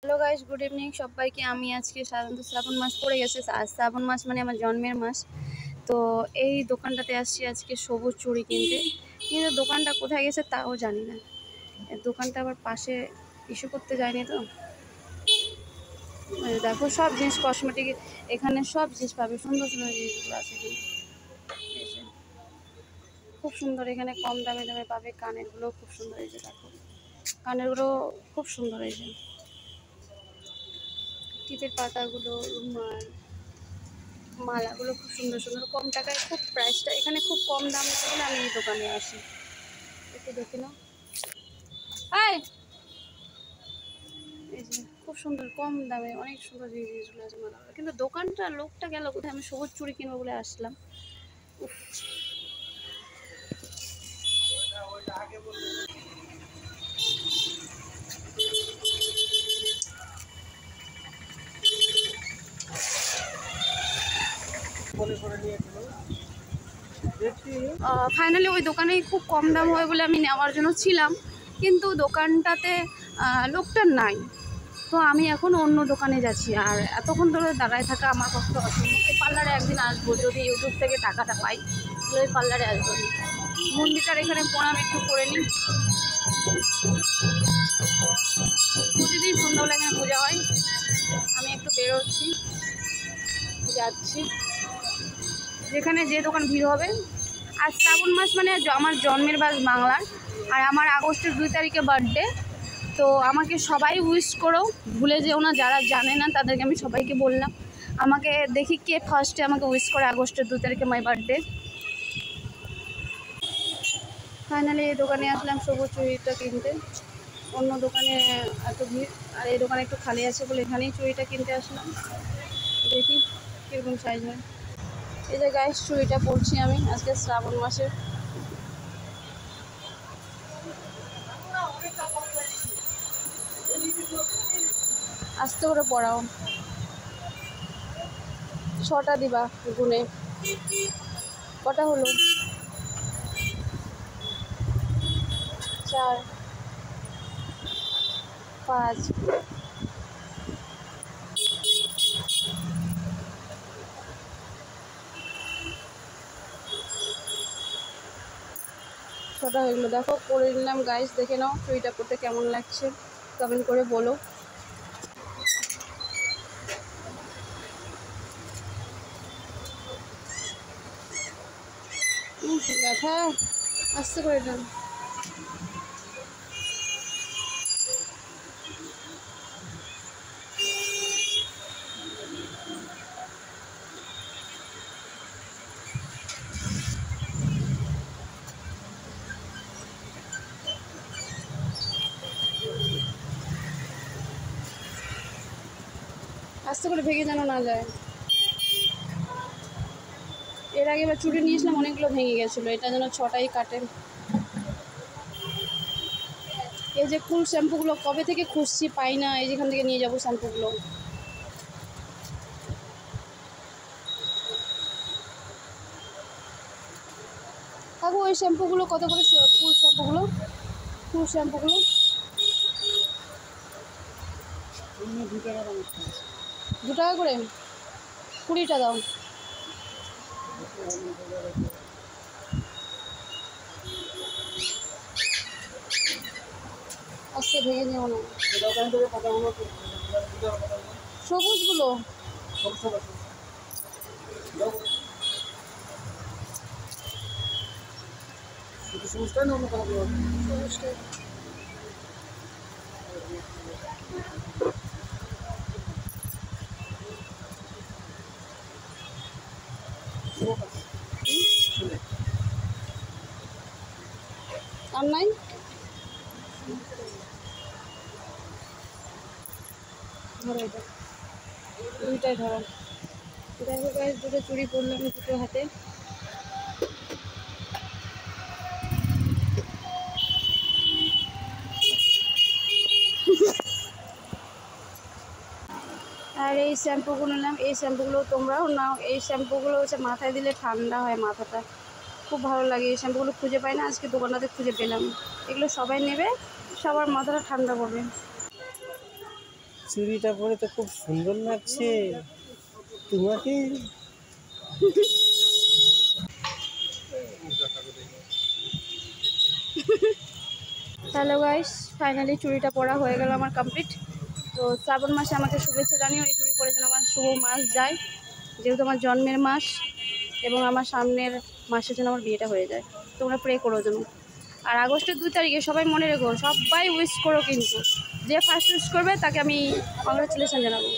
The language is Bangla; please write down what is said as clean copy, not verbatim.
হ্যালো গাইস, গুড ইভিনিং সবাইকে। আমি আজকে সাধারণত শ্রাবণ মাস পড়ে গেছে, আর শ্রাবণ মাস মানে আমার জন্মের মাস। তো এই দোকানটাতে আসছি আজকে সবুজ চুড়ি কিনতে, কিন্তু দোকানটা কোথায় গেছে তাও জানি না। দোকানটা আবার পাশে ইস্যু করতে যায়নি তো। দেখো সব জিনিস কসমেটিক, এখানে সব জিনিস পাবে, সুন্দর সুন্দর জিনিসগুলো আছে এখানে। খুব সুন্দর, এখানে কম দামে দামে পাবে। কানেরগুলো খুব সুন্দর, এই যে দেখো কানেরগুলো খুব সুন্দর। এই যে টিপের পাতাগুলো, রুমাল, মালাগুলো খুব সুন্দর সুন্দর, কম টাকায়, খুব প্রাইসটা এখানে খুব কম দাম বলে আমি এই দোকানে আসি। একটু দেখে নাও। এই যে খুব সুন্দর কম দামে অনেক সুন্দর জিনিসগুলো আছে মালাগুলো, কিন্তু দোকানটা লোকটা গেল কোথায়? আমি সবুজ চুড়ি কিনবো বলে আসলাম। ফাইনালি ওই দোকানেই খুব কম দাম হয় বলে আমি নেওয়ার জন্য ছিলাম, কিন্তু দোকানটাতে লোকটা নাই। তো আমি এখন অন্য দোকানে যাচ্ছি, আর এতক্ষণ ধরে দাঁড়ায় থাকা আমার কষ্ট অসম্ভব। পার্লারে একদিন আসবো, যদি ইউটিউব থেকে টাকাটা পাই তাহলে ওই পার্লারে আসবো। মন্দিরটার এখানে প্রণাম একটু করে নিই। প্রতিদিন সন্ধ্যাবেলা এখানে পূজা হয়। আমি একটু বেরোচ্ছি, যাচ্ছি যেখানে যে দোকান ভিড় হবে। আর শ্রাবণ মাস মানে আমার জন্মের মাস বাংলার, আর আমার আগস্টের 2 তারিখে বার্থডে। তো আমাকে সবাই উইশ করো, ভুলে যেও না। যারা জানে না তাদেরকে আমি সবাইকে বললাম, আমাকে দেখি কে ফার্স্টে আমাকে উইশ করে আগস্টের 2 তারিখে মাই বার্থডে। ফাইনালি এই দোকানে আসলাম সবুজ চুড়িটা কিনতে। অন্য দোকানে এত ভিড়, আর এই দোকানে একটু খালি আছে বলে এখানেই চুড়িটা কিনতে আসলাম। দেখি কীরকম সাইজ হয়। এই যে গাইস, চুড়িটা পরছি আমি আজকে শ্রাবণ মাসে। আস্তে করে পড়াও, 6টা দিবা গুনে। কটা হলো? 4, 5। ছটা হয়ে গেলো। দেখো পরে নিলাম গাইস, দেখে নাও চুড়িটা পরতে কেমন লাগছে, কমেন্ট করে বলো। ব্যথা, আস্তে করে দাও। আস্তে করে ভেঙে যেন না যায়। এর আগে এবার চুড়ি নিয়েছিলাম, অনেকগুলো ভেঙে গেছিলো, এটা যেন 6টাই কাটে। এই যে কুল শ্যাম্পুগুলো কবে থেকে খুঁজছি, পাই না। এই যেখান থেকে নিয়ে যাবো শ্যাম্পুগুলো। কাকু ওই শ্যাম্পুগুলো কত করে? কুল শ্যাম্পুগুলো, কুল শ্যাম্পুগুলো 2 টাকা করে। 20টা দাও। আজকে ভেঙে নেব না। সবুজগুলো আর নাই। ধরো এটা, 2টাই ধরো। দেখো গাইস, 2টো চুড়ি পরলাম 2টো হাতে। আর এই শ্যাম্পুগুলো নিলাম, এই শ্যাম্পুগুলো তোমরাও নাও। এই শ্যাম্পুগুলো হচ্ছে মাথায় দিলে ঠান্ডা হয় মাথাটা, খুব ভালো লাগে। এই শ্যাম্পুগুলো খুঁজে পাই না, আজকে দোকানটাতে খুঁজে পেলাম। এগুলো সবাই নেবে, সবার মাথাটা ঠান্ডা পড়বে। চুড়িটা পরে তো খুব সুন্দর লাগছে তোমাকে। হ্যালো গাইস, ফাইনালি চুড়িটা পরা হয়ে গেল আমার কমপ্লিট। তো শ্রাবণ মাসে আমাকে শুভেচ্ছা জানিও, এই চুড়ি পরে যেন আমার শুভ মাস যায়, যেহেতু আমার জন্মের মাস এবং আমার সামনের মাসে যেন আমার বিয়েটা হয়ে যায়। তোমরা প্রে করো যেন। আর আগস্টের 2 তারিখে সবাই মনে রেখো, সবাই উইশ করো, কিন্তু যে ফার্স্ট উইশ করবে তাকে আমি কংগ্রাচুলেশন জানাবো।